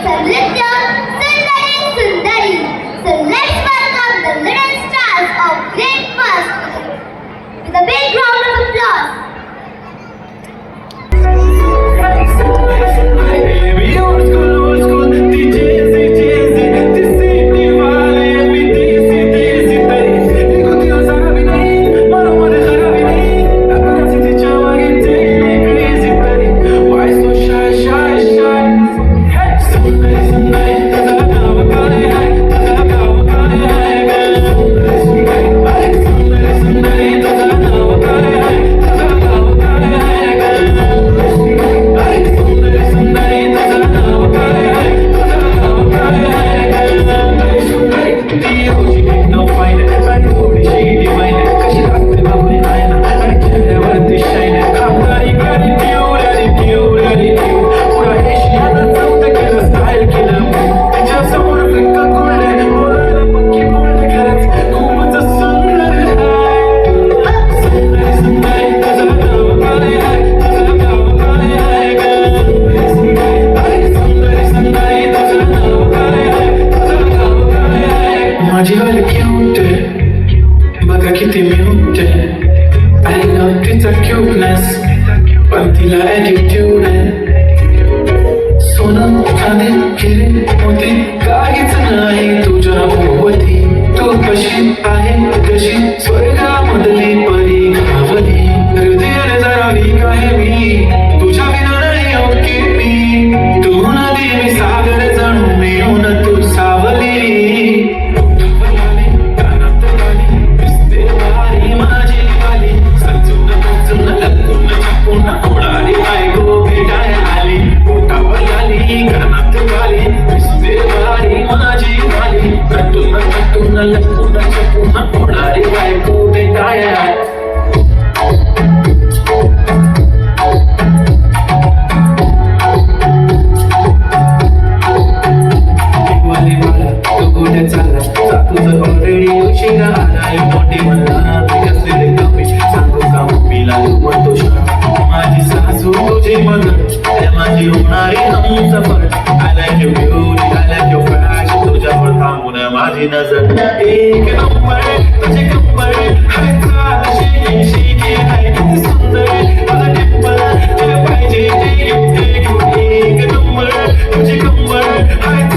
नृत्य सुंदरी सुंदरी. So let's welcome the little stars of grade first with a big round of applause. I love तिचा cuteness पण तिला attitude आहे. सोनं चांदी हिरे मोती काहीच नाही तुझ्या भोवती. तू कशी आहे कशी स्वर्गामधली परी गावली. हृदयाने जरा वीक आहे मी तुझ्या विना नाही ओके मी. तू नदी मी सागर जणू मिळून तू सावली. माझी सासू तुझी मदत माझी होणारी Humsafar. I like your beauty, I like your fashion. तुझ्यावर थांबून माझी नजर एक नंबर तुझे कंबर हाय चाल शेकी शेकी हाय किती सुंदर माझा टिप्पल तुला पाहिजे ते घेऊ एक नंबर तुझे कंबर हाय